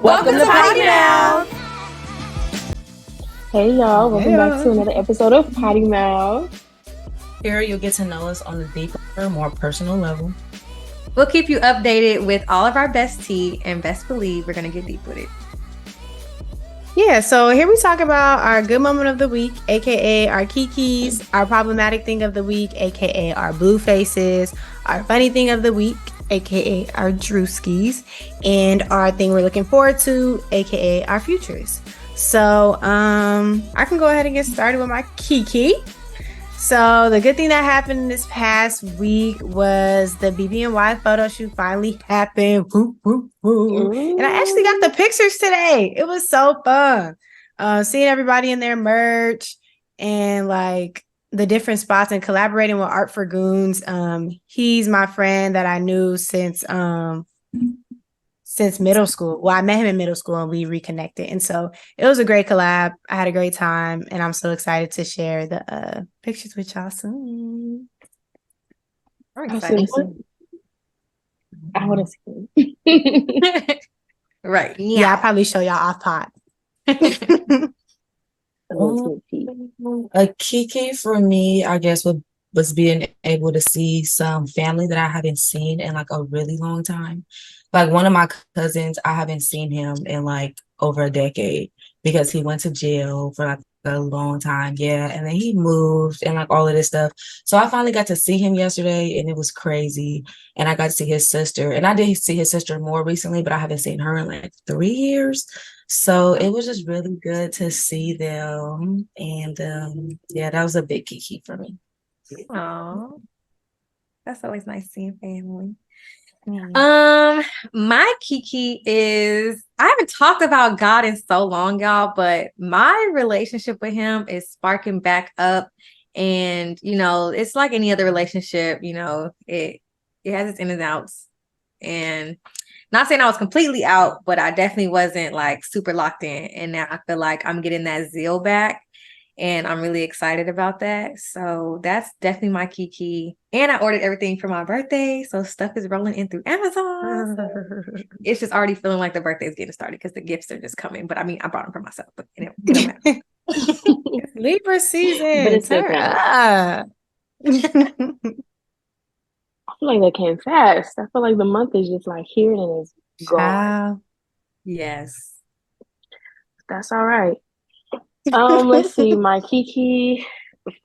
Welcome to Poddy Mouth. Hey y'all, welcome back to another episode of Poddy Mouth. Here you'll get to know us on a deeper, more personal level. We'll keep you updated with all of our best tea, and best believe we're going to get deep with it. Yeah, so here we talk about our good moment of the week, aka our Kikis, our problematic thing of the week, aka our Bluefaces, our funny thing of the week, aka our Druskis, and our thing we're looking forward to, aka our futures. So I can go ahead and get started with my Kiki. So the good thing that happened this past week was the BB&Y photo shoot finally happened. Woo, woo, woo. And I actually got the pictures today. It was so fun. Seeing everybody in their merch and like the different spots and collaborating with Art for Goons. He's my friend that I knew since middle school. Well, I met him in middle school and we reconnected. And so it was a great collab. I had a great time and I'm so excited to share the pictures with y'all soon. I'm excited. I want to see. Right. Yeah, I'll probably show y'all off pod. A Kiki for me, I guess, was being able to see some family that I haven't seen in like a really long time. Like one of my cousins, I haven't seen him in like over a decade because he went to jail for like a long time. Yeah. And then he moved and like all of this stuff. So I finally got to see him yesterday and it was crazy. And I got to see his sister. And I did see his sister more recently, but I haven't seen her in like 3 years. So it was just really good to see them. And yeah, that was a big Kiki for me. Oh, that's always nice seeing family. Mm. My Kiki is, I haven't talked about God in so long, y'all, but my relationship with him is sparking back up. And, you know, it's like any other relationship, you know, it has its ins and outs. And not saying I was completely out, but I definitely wasn't like super locked in. And now I feel like I'm getting that zeal back. And I'm really excited about that. So that's definitely my Kiki. And I ordered everything for my birthday. So stuff is rolling in through Amazon. It's just already feeling like the birthday is getting started because the gifts are just coming. But I mean, I brought them for myself. But it don't matter. It's Libra season. But it's Turn up. I feel like that came fast. I feel like the month is just like here and it's gone. Yes. That's all right. Let's see. My Kiki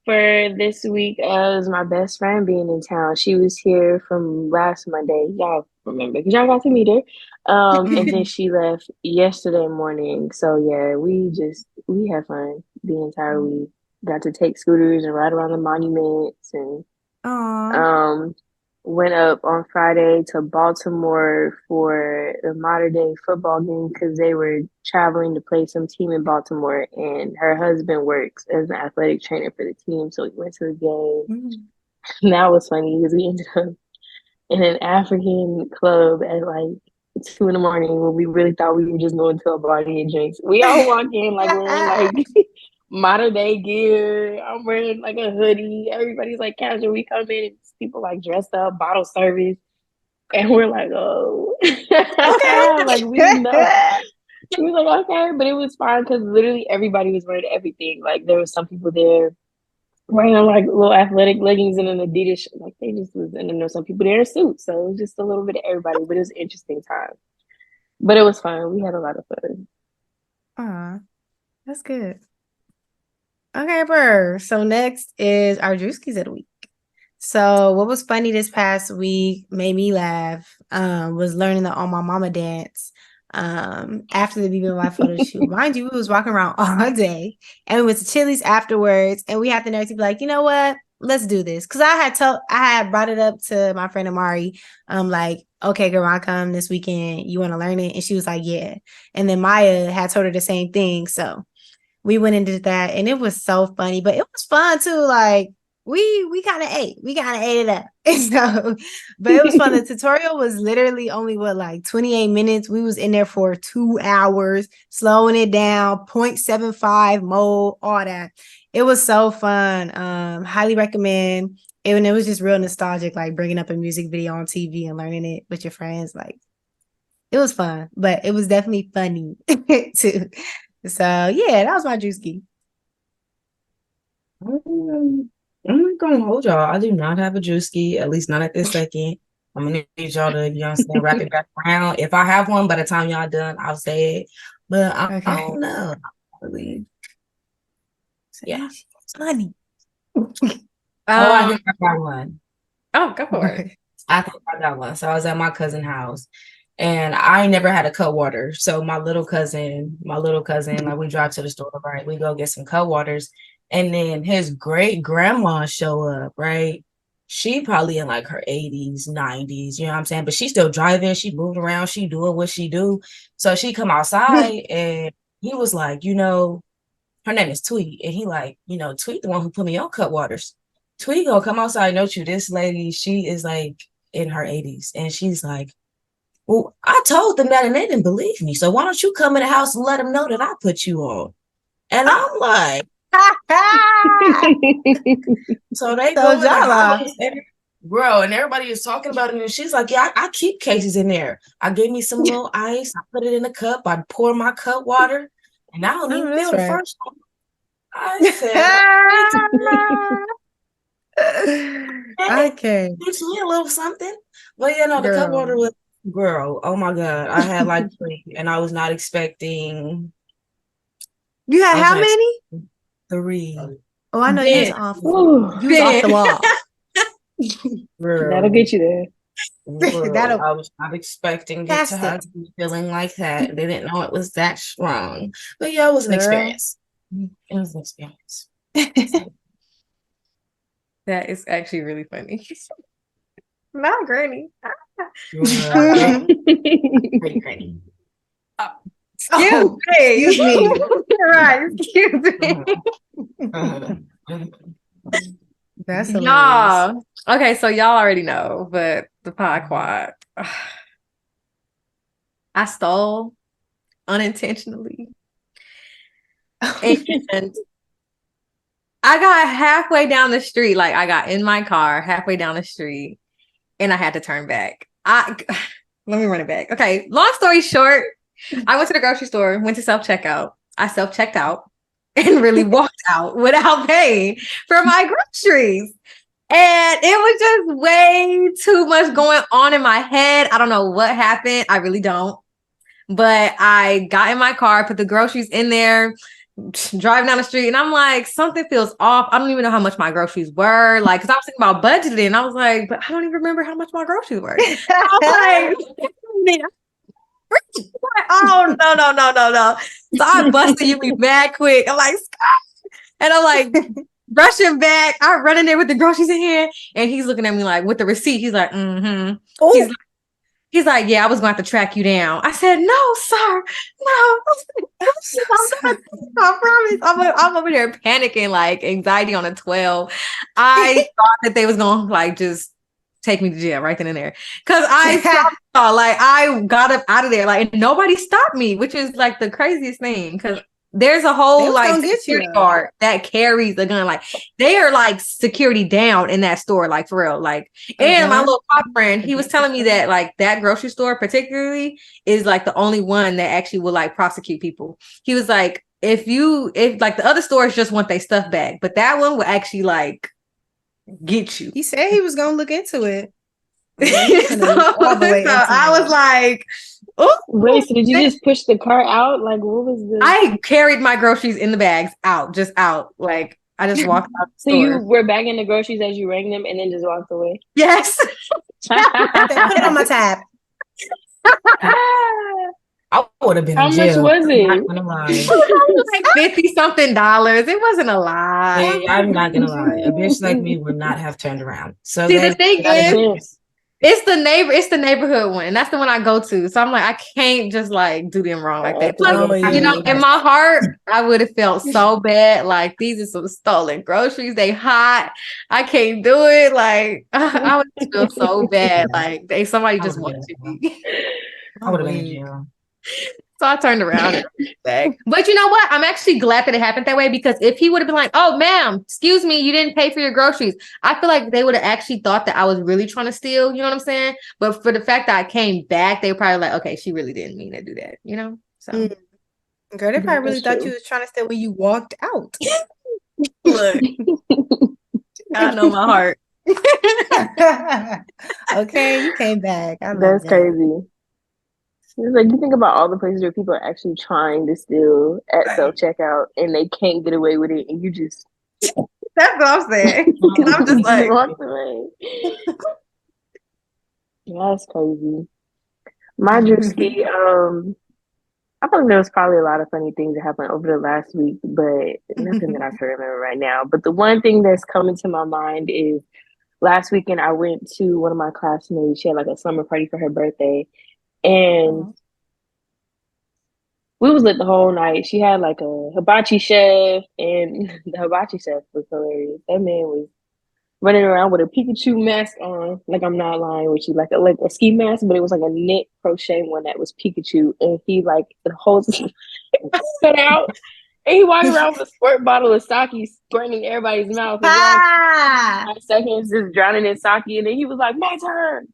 for this week is my best friend being in town. She was here from last Monday. Y'all remember because y'all got to meet her. And then she left yesterday morning. So yeah, we had fun the entire week. Got to take scooters and ride around the monuments and went up on Friday to Baltimore for the Mater Dei football game because they were traveling to play some team in Baltimore, and her husband works as an athletic trainer for the team, so we went to the game. And that was funny because we ended up in an African club at like 2 a.m. when we really thought we were just going to a party and drinks. We all walk in like wearing like Mater Dei gear. I'm wearing like a hoodie. Everybody's like casual. We come in and people like dressed up, bottle service, and we're like, oh, okay. Like we didn't know. We was like, okay, but it was fine because literally everybody was wearing everything. Like there was some people there wearing like little athletic leggings and an Adidas. Like they just was, and then there was some people there in suits. So it was just a little bit of everybody, but it was an interesting time. But it was fun. We had a lot of fun. That's good. Okay, bro. So next is our Druskis of the week. So what was funny this past week, made me laugh, was learning the On My Mama dance after the BBY photo shoot. Mind you, we was walking around all day and we went to Chili's afterwards and we had the nerve to be like, you know what? Let's do this. Cause I had brought it up to my friend Amari. Like, okay, girl, I come this weekend. You want to learn it? And she was like, yeah. And then Maya had told her the same thing. So we went and did that and it was so funny, but it was fun too. Like we kind of ate it up. So, but it was fun. The tutorial was literally only like 28 minutes. We was in there for 2 hours, slowing it down, 0.75 mode, all that. It was so fun. Highly recommend. And it was just real nostalgic, like bringing up a music video on TV and learning it with your friends. Like It was fun, but it was definitely funny too. So yeah, that was my Drewski. I'm not gonna hold y'all. I do not have a Druski, at least not at this second. I'm gonna need y'all to, you know what I'm saying, wrap it back around. If I have one by the time y'all done, I'll say it. But I don't know. Really. Yeah. It's funny. I think I got one. Oh, go for it. I think I got one. So I was at my cousin's house and I never had a cut water. So my little cousin, like we drive to the store, right? We go get some cut waters. And then his great grandma show up, right? She probably in like her 80s, 90s, you know what I'm saying? But she's still driving, she moved around, she doing what she do. So she come outside and he was like, her name is Tweet. And he like, Tweet the one who put me on cut waters. Tweet gonna come outside, note you, this lady, she is like in her 80s. And she's like, well, I told them that and they didn't believe me. So why don't you come in the house and let them know that I put you on? And I'm like, so they go in the house, bro, and everybody is talking about it. And she's like, yeah, I keep cases in there. I gave me some little ice. I put it in a cup. I pour my cut water. And I don't even feel the first one. I said, okay. Teach me a little something. But the cut water was, girl, oh my God. I had like 3 and I was not expecting. You had how many? 3. Oh, I know you was off. You was off the wall. Girl, that'll get you there. I was not expecting it to have to be feeling like that. They didn't know it was that strong. But yeah, it was an experience. It was an experience. That is actually really funny. Not Granny. Pretty Granny. Excuse me. Right, excuse me. That's hilarious. Y'all. Okay, so y'all already know, but the pod quad. I stole unintentionally. And I got halfway down the street, like I got in my car halfway down the street, and I had to turn back. Let me run it back. Okay, long story short, I went to the grocery store, went to self-checkout. I self-checked out and really walked out without paying for my groceries. And it was just way too much going on in my head. I don't know what happened. I really don't. But I got in my car, put the groceries in there, driving down the street, and I'm like, something feels off. I don't even know how much my groceries were. Like, because I was thinking about budgeting, and I was like, but I don't even remember how much my groceries were. I was like, oh no. So I busted you mad quick. I'm like, Scott. And I'm like rushing back. I run in there with the groceries in hand, and he's looking at me like with the receipt. He's like, He's like, yeah, I was going to have to track you down. I said, no, sir, no. I promise. I'm over there panicking, like anxiety on a 12. I thought that they was going to like just take me to jail right then and there. Because I got up out of there, like nobody stopped me, which is like the craziest thing. Because there's a whole like security guard that carries the gun. Like they are like security down in that store, like for real. Like, and my little pop friend, he was telling me that like that grocery store particularly is like the only one that actually will like prosecute people. He was like, if like the other stores just want their stuff back, but that one will actually like get you. He said he was gonna look into it. I was like, wait, so did you just push the cart out? Like, what was the? I carried my groceries in the bags out. Like, I just walked out. So you were bagging the groceries as you rang them and then just walked away? Yes. Put it on my tab. I would have been How in jail. much was it? I'm not gonna lie. Like $50-something. It wasn't a lot. Hey, I'm not gonna lie. A bitch like me would not have turned around. So see, the thing is, it's the neighborhood one. That's the one I go to. So I'm like, I can't just like do them wrong like that. Plus, in my heart, I would have felt so bad. Like these are some stolen groceries. They hot. I can't do it. Like I would feel so bad. Like somebody just wanted me. I would have been in jail. So I turned around and back. But you know what? I'm actually glad that it happened that way, because if he would have been like, "Oh, ma'am, excuse me, you didn't pay for your groceries," I feel like they would have actually thought that I was really trying to steal. You know what I'm saying? But for the fact that I came back, they were probably like, "Okay, she really didn't mean to do that." You know? So, Girl, they probably really thought you was trying to steal when you walked out. Look, I know my heart. Okay, you came back. I love That's that. crazy. It's like you think about all the places where people are actually trying to steal at self checkout and they can't get away with it, and you just That's what I'm saying. I'm just like, walk away. That's crazy. My Druski, I think there was probably a lot of funny things that happened over the last week, but nothing that I can remember right now. But the one thing that's coming to my mind is last weekend I went to one of my classmates. She had like a slumber party for her birthday, and we was lit the whole night. She had like a hibachi chef, and the hibachi chef was hilarious. That man was running around with a Pikachu mask on, like I'm not lying, which is like a ski mask, but it was like a knit crochet one that was Pikachu, and he like the whole cut out, and he walked around with a squirt bottle of sake, squirting in everybody's mouth, and like 5 seconds just drowning in sake, and then he was like, "My turn,"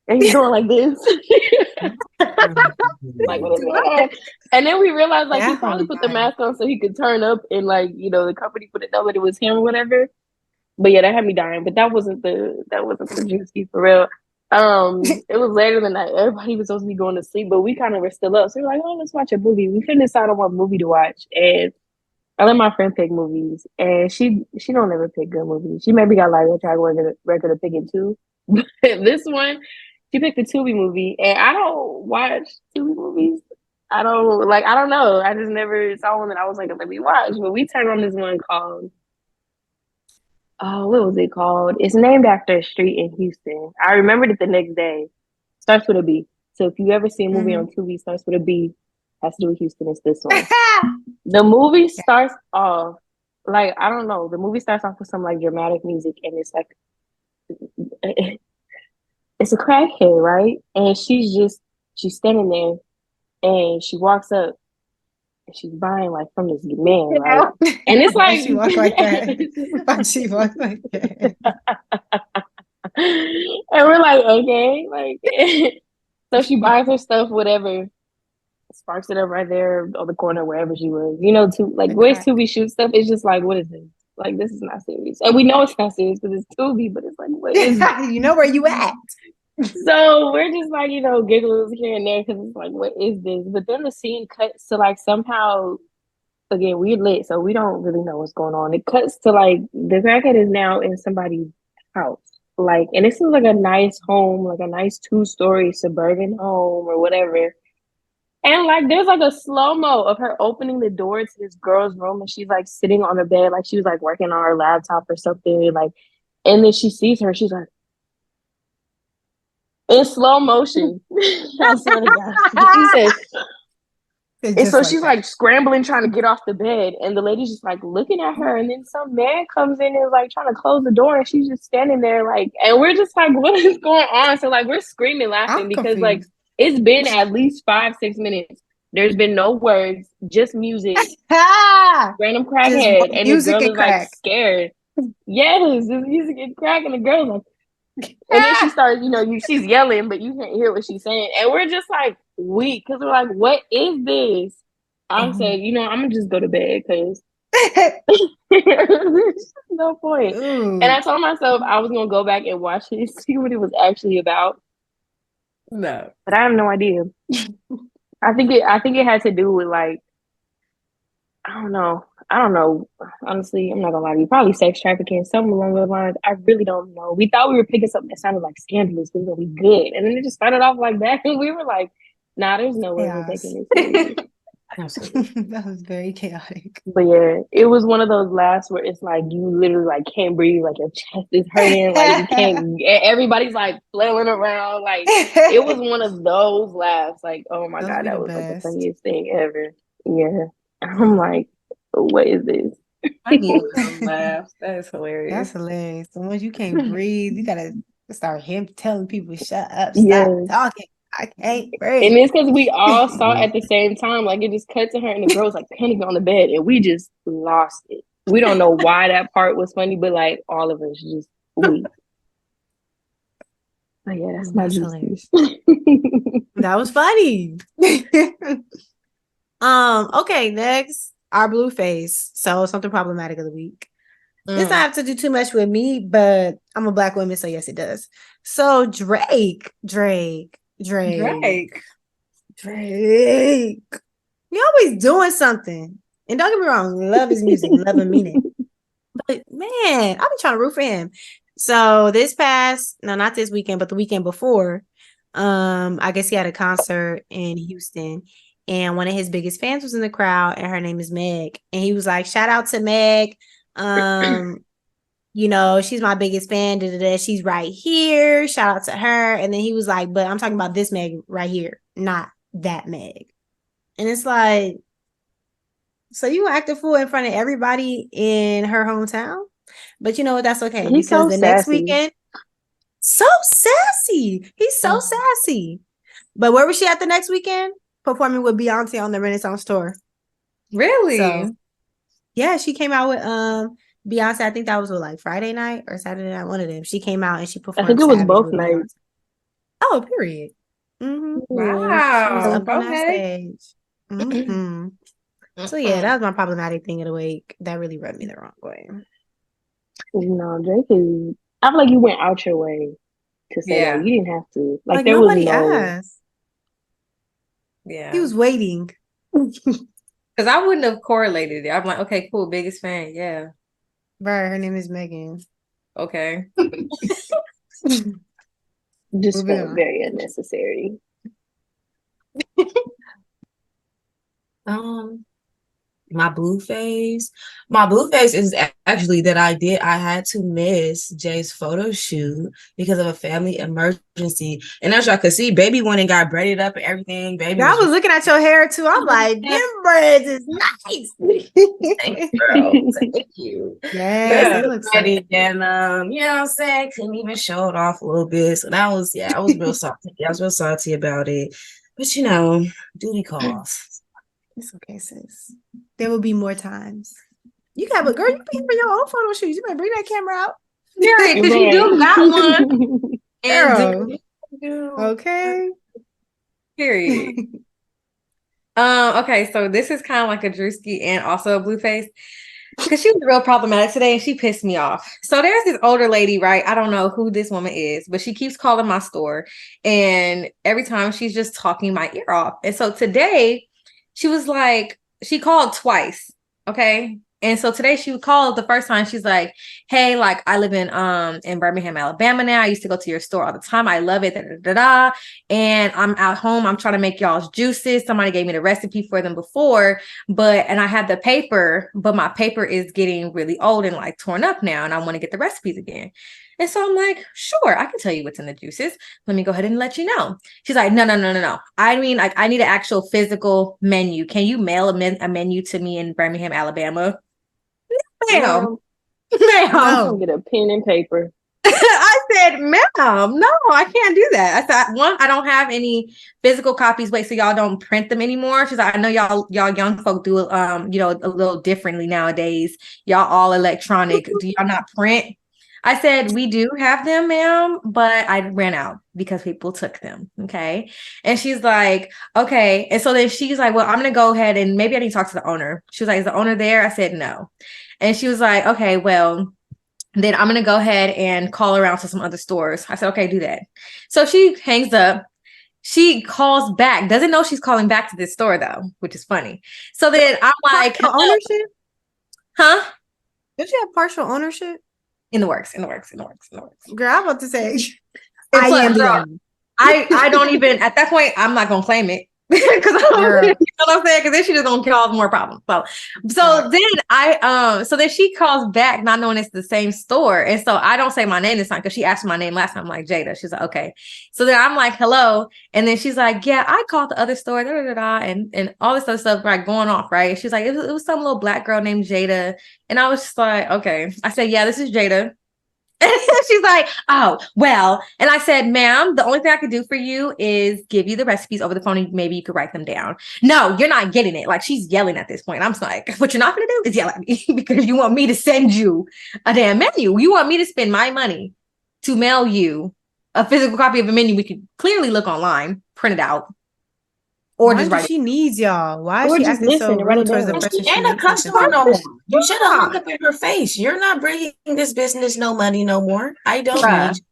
and he's going like this. Like, what is going on? And then we realized like he probably put the mask on so he could turn up and like, you know, the company put it know that it was him or whatever. But yeah, that had me dying. But that wasn't the juicy for real. It was later than that. Everybody was supposed to be going to sleep, but we kind of were still up. So we were like, oh, let's watch a movie. We couldn't decide on what movie to watch. And I let my friend pick movies, and she don't ever pick good movies. She maybe got like a track record of picking two. This one, she picked a Tubi movie, and I don't watch Tubi movies. I don't know. I just never saw one that I was like, let me watch. But we turned on this one called, oh, what was it called? It's named after a street in Houston. I remembered it the next day. Starts with a B. So if you ever see a movie on Tubi, starts with a B, has to do with Houston, it's this one. The movie starts off, like, I don't know. The movie starts off with some like dramatic music, and it's like, it's a crackhead, right? And she's standing there, and she walks up, and she's buying like from this man, right? And it's like she walked like that. She walked like that. And we're like, okay, like, so she buys her stuff, whatever, sparks it up right there on the corner wherever she was. You know, where's Tubi shoot stuff? It's just like, what is this? Like, this is not serious, and we know it's not serious because it's Tubi, but it's like, what is you know where you at? So we're just like, you know, giggles here and there because it's like, what is this? But then the scene cuts to like somehow, again, we're lit, so we don't really know what's going on. It cuts to like the crackhead is now in somebody's house. Like, and this is like a nice home, like a nice 2-story suburban home or whatever. And like there's like a slow-mo of her opening the door to this girl's room, and she's like sitting on the bed, like she was like working on her laptop or something. Like, and then she sees her, she's like, in slow motion. I swear to God. He said, and so she's like scrambling, trying to get off the bed, and the lady's just like looking at her, and then some man comes in and is like trying to close the door, and she's just standing there like, and we're just like, what is going on? So like we're screaming, laughing because like it's been at least 5-6 minutes. There's been no words, just music, random crackhead, and the girl is like scared. Yes, this music and crack, and the girl's like. And then she starts, you know, she's yelling, but you can't hear what she's saying. And we're just like weak because we're like, what is this? I'm saying, you know, I'm going to just go to bed because there's no point. And I told myself I was going to go back and watch it, see what it was actually about. No. But I have no idea. I think it had to do with like, I don't know. Honestly, I'm not gonna lie to you. Probably sex trafficking, something along those lines. I really don't know. We thought we were picking something that sounded like scandalous. We were gonna be good, and then it just started off like that, and we were like, "Nah, there's no way we're taking this." That was very chaotic. But yeah, it was one of those laughs where it's like you literally like can't breathe, like your chest is hurting, like you can't. Everybody's like flailing around, like it was one of those laughs. Like, oh my God, that was like the funniest thing ever. Yeah. I'm like, what is this? I need those laughs. That is hilarious. That's hilarious. So once you can't breathe, you gotta start telling people, shut up, stop talking. I can't And breathe. it's because we all saw it at the same time. Like it just cut to her and the girls like panicking on the bed, and we just lost it. We don't know why that part was funny, but like all of us just we. Oh yeah, that's my That's juicy. hilarious. That was funny. Okay, next, our Blueface. So something problematic of the week. This not have to do too much with me, but I'm a black woman, so yes, it does. So Drake. He always doing something. And don't get me wrong, love his music, love and mean it. But man, I've been trying to root for him. So not this weekend, but the weekend before, I guess he had a concert in Houston, and one of his biggest fans was in the crowd, and her name is Meg. And he was like, shout out to Meg. She's my biggest fan. She's right here. Shout out to her. And then he was like, but I'm talking about this Meg right here, not that Meg. And it's like, so you act a fool in front of everybody in her hometown? But you know what? That's okay. He's because so the sassy. next weekend, so sassy. He's so sassy. But where was she at the next weekend? Performing with Beyonce on the Renaissance tour. Really? So, yeah, she came out with Beyonce. I think that was like Friday night or Saturday night, one of them. She came out and she performed. I think it was Savage both with nights. Beyonce. Oh, period. Mm-hmm. She was Wow. up on that stage. Mm-hmm. So yeah, that was my problematic thing of the week. That really rubbed me the wrong way. No, Drake is. I feel like you went out your way to say that. You didn't have to. Like there was nobody no. asked. Yeah. He was waiting. Because I wouldn't have correlated it. I'm like, okay, cool, biggest fan, yeah. Right, her name is Megan. Okay. Just felt very unnecessary. My Blueface is actually that I had to miss Jay's photo shoot because of a family emergency. And as y'all could see, baby went and got braided up and everything. Baby, I was looking at your hair too. I'm like, them braids is nice. Thanks, girl. Thank you. Yes, they look so ready. And you know what I'm saying? Couldn't even show it off a little bit. So I was real salty. I was real salty about it. But duty calls. It's okay, sis. There will be more times. You got, but girl, you paying for your own photo shoots. You better bring that camera out. Period, because you do got one. And okay. Period. Okay, so this is kind of like a Druski and also a Blueface. Because she was real problematic today and she pissed me off. So there's this older lady, right? I don't know who this woman is, but she keeps calling my store. And every time she's just talking my ear off. And so today she was like, she called twice. Okay. And so today she called the first time. She's like, hey, like I live in Birmingham, Alabama now. I used to go to your store all the time. I love it. Da, da, da, da. And I'm at home. I'm trying to make y'all's juices. Somebody gave me the recipe for them before, and I have the paper, but my paper is getting really old and like torn up now. And I want to get the recipes again. And so I'm like, sure, I can tell you what's in the juices. Let me go ahead and let you know. She's like, no. I mean, like, I need an actual physical menu. Can you mail a menu to me in Birmingham, Alabama? Ma'am. I don't get a pen and paper. I said, ma'am, no, I can't do that. I said, one, I don't have any physical copies. Wait, so y'all don't print them anymore? She's like, I know y'all young folk do a little differently nowadays. Y'all all electronic. Do y'all not print? I said, we do have them, ma'am, but I ran out because people took them. Okay. And she's like, okay. And so then she's like, well, I'm going to go ahead and maybe I need to talk to the owner. She was like, is the owner there? I said, no. And she was like, okay, well, then I'm going to go ahead and call around to some other stores. I said, okay, do that. So she hangs up. She calls back, doesn't know she's calling back to this store though, which is funny. So then I'm like, ownership? Huh? Did you have partial ownership? In the works. Girl, I'm about to say, I am the owner. I don't even, at that point, I'm not going to claim it. Because you know what I'm saying? Because then she just gonna cause more problems. So then she calls back, not knowing it's the same store, and so I don't say my name this time because she asked my name last time. I'm like Jada. She's like, okay. So then I'm like, hello, and then she's like, yeah, I called the other store, and all this other stuff, like going off, right? She's like, it was some little black girl named Jada, and I was just like, okay. I said, yeah, this is Jada. And she's like, oh, well. And I said, ma'am, the only thing I could do for you is give you the recipes over the phone and maybe you could write them down. No, you're not getting it. Like, she's yelling at this point. I'm just like, what you're not going to do is yell at me because you want me to send you a damn menu. You want me to spend my money to mail you a physical copy of a menu we could clearly look online, print it out, or Why just do write it. she needs y'all? Why is Or she just acting so listen and write rude it towards the down. person She she ain't a needs something customer no from? more. You should have hung up in her face. You're not bringing this business no money no more. I don't Bruh. need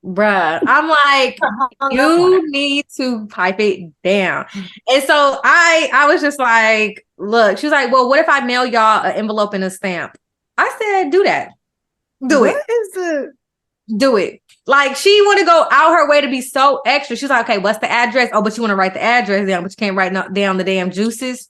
Bruh, I'm like, you. Hung up on her. you need to pipe it down. And so I was just like, look, she was like, well, what if I mail y'all an envelope and a stamp? I said, do that. Do What it. is the Do it. Like, she want to go out her way to be so extra. She's like, okay, what's the address? Oh, but you want to write the address down, but you can't write down the damn juices.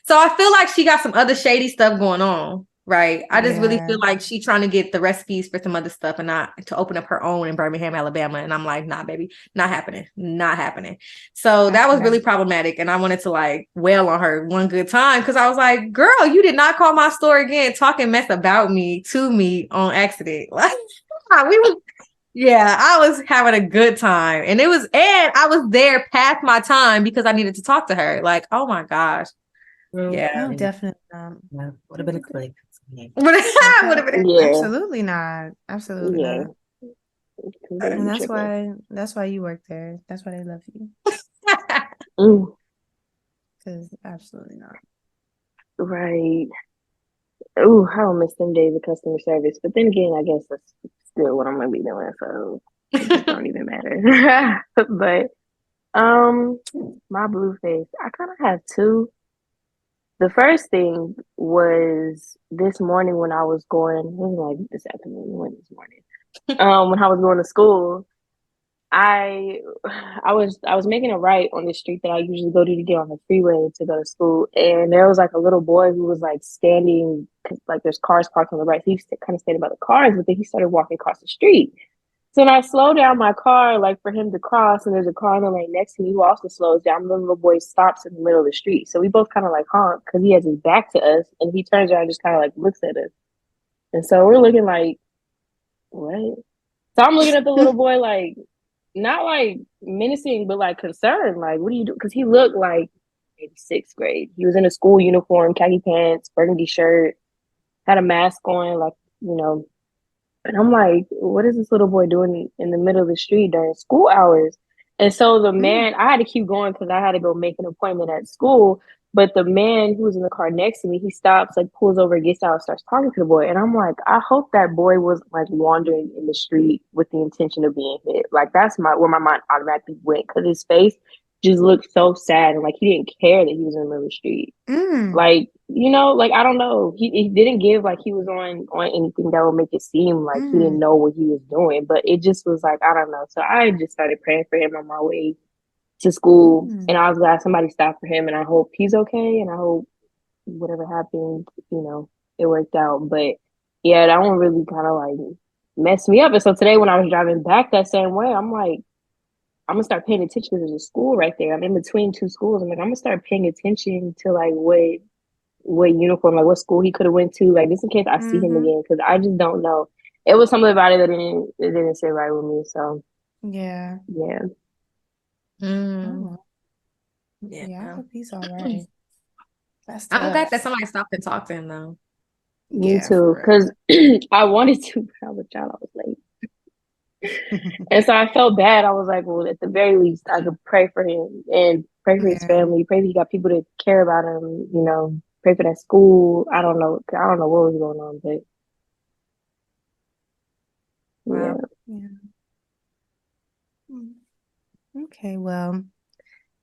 So I feel like she got some other shady stuff going on, right? I just really feel like she trying to get the recipes for some other stuff and not to open up her own in Birmingham, Alabama. And I'm like, nah, baby, not happening. Not happening. So that was really problematic. And I wanted to like wail on her one good time because I was like, girl, you did not call my store again talking mess about me to me on accident. Like, we was yeah, I was having a good time. And I was there past my time because I needed to talk to her. Like, oh my gosh. Yeah. No, definitely not. Yeah, would have been a click. Would have been. Yeah. Absolutely not. Absolutely Yeah. not. And that's why you work there. That's why they love you. Because absolutely not. Right. Ooh, I don't miss them days of customer service. But then again, I guess that's still what I'm gonna be doing, so it don't even matter. But my Blueface, I kind of have two. The first thing was this morning when I was going, it was like this afternoon, when this morning. When I was going to school, I I was making a right on the street that I usually go to get on the freeway to go to school, and there was like a little boy who was like standing, like there's cars parked on the right. So he kind of standing by the cars, but then he started walking across the street. So then I slowed down my car, like for him to cross, and there's a car in the lane next to me who also slows down. The little boy stops in the middle of the street. So we both kind of like honk because he has his back to us, and he turns around and just kind of like looks at us. And so we're looking like, what? So I'm looking at the little boy like, not like menacing, but like concerned. Like, what do you do? Because he looked like maybe sixth grade. He was in a school uniform, khaki pants, burgundy shirt, had a mask on, like, you know, and I'm like, what is this little boy doing in the middle of the street during school hours? And so the man, I had to keep going because I had to go make an appointment at school. But the man who was in the car next to me, he stops, like pulls over, gets out, starts talking to the boy. And I'm like, I hope that boy was like wandering in the street with the intention of being hit. Like that's where my mind automatically went because his face just looked so sad and like he didn't care that he was in the middle of the street. Like, you know, like I don't know. He didn't give like he was on anything that would make it seem like he didn't know what he was doing. But it just was like, I don't know. So I just started praying for him on my way to school. And I was glad somebody stopped for him and I hope he's okay and I hope whatever happened, you know, it worked out. But yeah, that one really kind of like messed me up. And so today when I was driving back that same way, I'm like, I'm gonna start paying attention because there's a school right there. I'm in between two schools. I'm like, I'm gonna start paying attention to like what uniform, like what school he could have went to, like just in case I see him again, because I just don't know. It was something about it that didn't sit right with me. So yeah. Mm. Oh. Yeah, I hope he's all right. I'm glad that somebody stopped and talked to him though. Me too, because I wanted to, but I was late. And so I felt bad. I was like, well, at the very least, I could pray for him and pray for his family, pray that he got people to care about him, you know, pray for that school. I don't know what was going on, but yeah. Okay, well,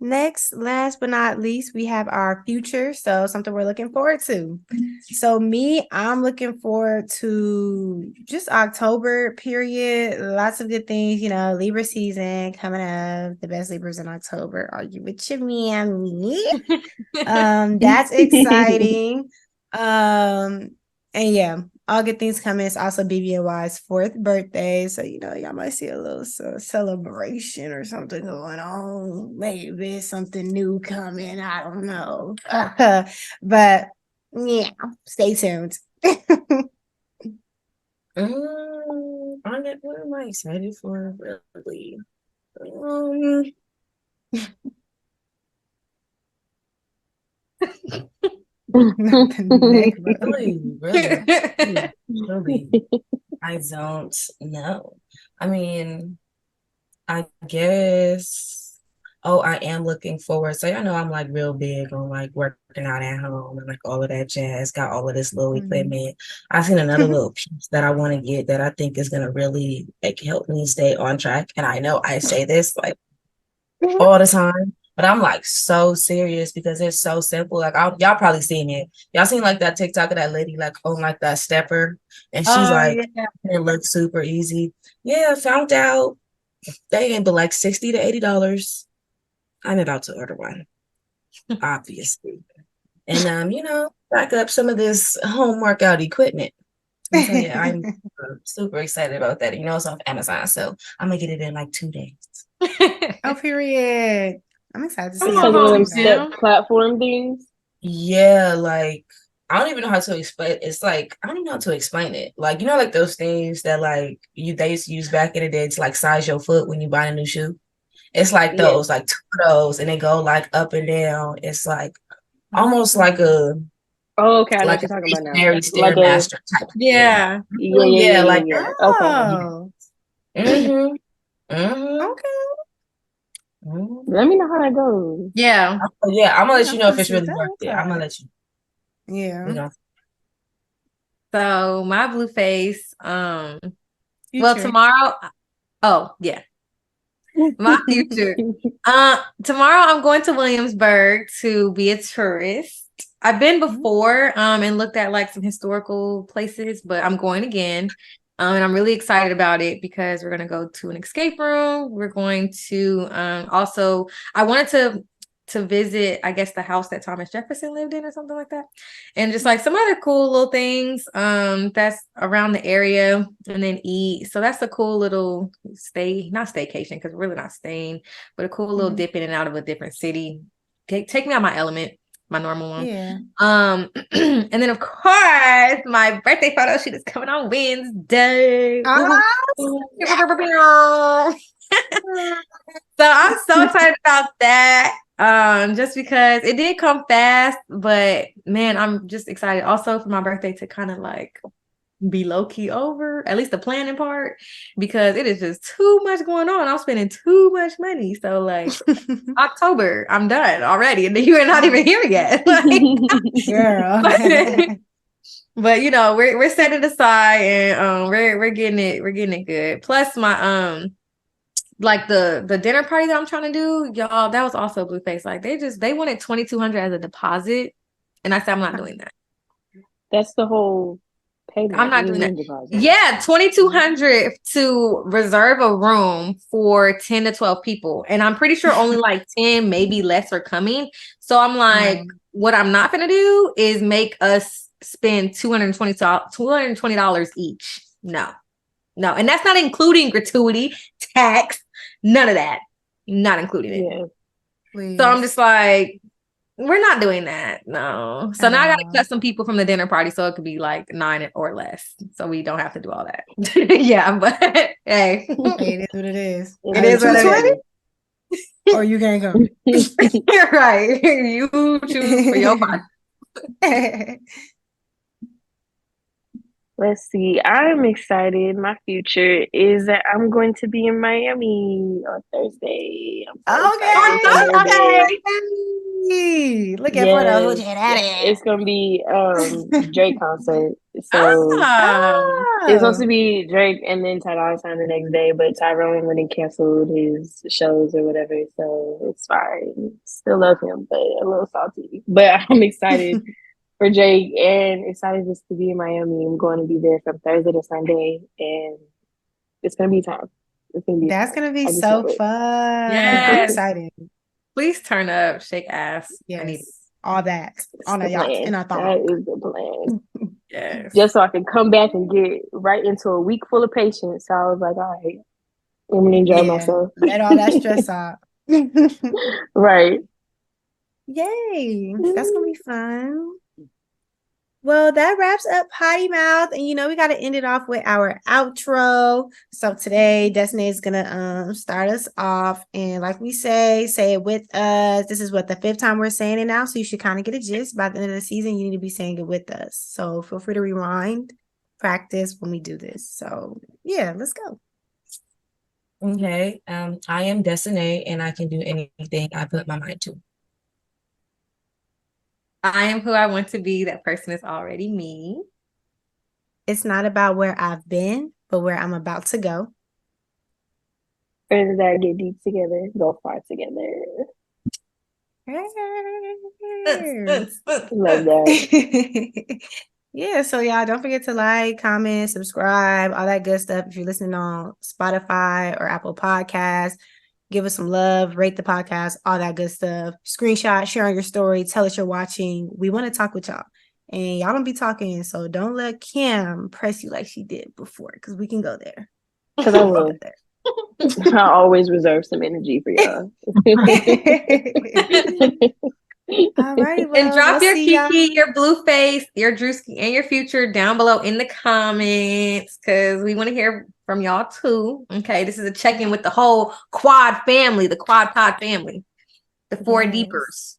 next, last but not least, we have our future. So something we're looking forward to. So I'm looking forward to just October period. Lots of good things, you know, Libra season coming up. The best Libras in October. Argue with your man. That's exciting. And yeah, all good things coming. It's also BBNY's 4th birthday. So, you know, y'all might see a little celebration or something going on. Maybe something new coming. I don't know. But yeah, stay tuned. What am I excited for? Really? Um, Not the neck rub. really, I don't know. I mean, I guess. Oh, I am looking forward. So I know I'm like real big on like working out at home and like all of that jazz. Got all of this little equipment. I've seen another little piece that I want to get that I think is gonna really like help me stay on track. And I know I say this like all the time, but I'm like so serious because it's so simple. Like y'all probably seen it. Y'all seen like that TikTok of that lady like on like that stepper, and she's Oh like, yeah. it looks super easy. Yeah, found out they ain't but like $60 to $80. I'm about to order one, obviously. And back up some of this home workout equipment. And so yeah, I'm super excited about that. It's off Amazon, so I'm gonna get it in like 2 days. Oh, period. I'm excited to see Come It's how on like one of home, them it turns out. step Tim. platform things. Yeah, like I don't even know how to explain. It's like I don't even know how to explain it. Like like those things that like they used to use back in the day to like size your foot when you buy a new shoe. It's like Yeah. those, like two of those, and they go like up and down. It's like almost like a Oh, okay. I know what like a you're talking about now. stationary Like a stairmaster type of thing. Yeah. yeah, yeah, Yeah, yeah, yeah, like yeah. Okay. Oh, mm-hmm, mm-hmm, okay. mm-hmm. Let me know how that goes. Yeah. Yeah, I'm gonna let Yeah, you I'm know if gonna it's see what really that worth looks it. I'm gonna like. let you. Yeah. We gonna. So my Blueface, well, Future. tomorrow, oh yeah, my future. Tomorrow I'm going to Williamsburg to be a tourist. I've been before, and looked at like some historical places, but I'm going again. And I'm really excited about it because we're gonna go to an escape room. We're going to also I wanted to visit, I guess, the house that Thomas Jefferson lived in or something like that. And just like some other cool little things that's around the area, and then eat. So that's a cool little not staycation, because we're really not staying, but a cool little dip in and out of a different city. Take me out my element, my normal one. Yeah. And then of course my birthday photo shoot is coming on Wednesday. Ah, So I'm so excited about that. Just because it did come fast, but man, I'm just excited also for my birthday to kind of like be low key over, at least the planning part, because it is just too much going on. I'm spending too much money. So like October, I'm done already, and you are not even here yet. girl. But we're setting it aside, and we're getting it good. Plus my like the dinner party that I'm trying to do, y'all, that was also Blueface. Like they wanted 2,200 as a deposit, and I said I'm not doing that. That's the whole payment. I'm What not do you doing that. mean deposit? Yeah, 2,200 to reserve a room for 10 to 12 people. And I'm pretty sure only like 10, maybe less are coming. So I'm like, what I'm not gonna do is make us spend $220 each. No. And that's not including gratuity, tax, none of that. Not including it. Yeah. Please. So I'm just like, we're not doing that. No. So now I got to cut some people from the dinner party so it could be like 9 or less. So we don't have to do all that. Yeah, but hey. Hey, it is what it is. It is what it is. Or you can't come. You're right. You choose for your body. Let's see. I'm excited. My future is that I'm going to be in Miami on Thursday. I'm so excited. It's Okay. Hey, look at for Yes, the daddy. it's gonna be Drake concert. So it's supposed to be Drake and then Ty Dolla $ign the next day, but Tyrone went and canceled his shows or whatever, so it's fine. Still love him, but a little salty. But I'm excited for Drake and excited just to be in Miami. I'm going to be there from Thursday to Sunday, and it's gonna be time. That's gonna be so fun. Yes. I'm excited. Please turn up, shake ass. Yes. I need all that on a yacht in our thought. That is the plan. Yes. Just so I can come back and get right into a week full of patience. So I was like, all right, I'm gonna enjoy myself. Let all that stress out. Right. Yay. That's gonna be fun. Well, that wraps up Potty Mouth. And we got to end it off with our outro. So today, Desinae is going to start us off. And like we say it with us. This is what, the 5th time we're saying it now. So you should kind of get a gist. By the end of the season, you need to be saying it with us. So feel free to rewind, practice when we do this. So yeah, let's go. Okay. I am Desinae, and I can do anything I put my mind to. I am who I want to be. That person is already me. It's not about where I've been, but where I'm about to go. Friends that get deep together, go far together. Love that. Yeah, so y'all don't forget to like, comment, subscribe, all that good stuff. If you're listening on Spotify or Apple Podcasts, give us some love, rate the podcast, all that good stuff. Screenshot, share on your story, tell us you're watching. We want to talk with y'all. And y'all don't be talking, so don't let Kim press you like she did before, because we can go there. Because I will. I always reserve some energy for y'all. All right, well, and drop your Keke, y'all. your Blueface, your Druski, and your future down below in the comments, because we want to hear from y'all too. Okay, this is a check-in with the whole quad family, the quad pod family, the 4 deepers.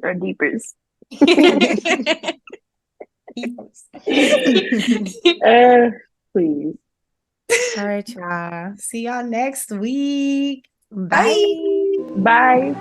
Or deepers. Please. All right, y'all. See y'all next week. Bye. Bye.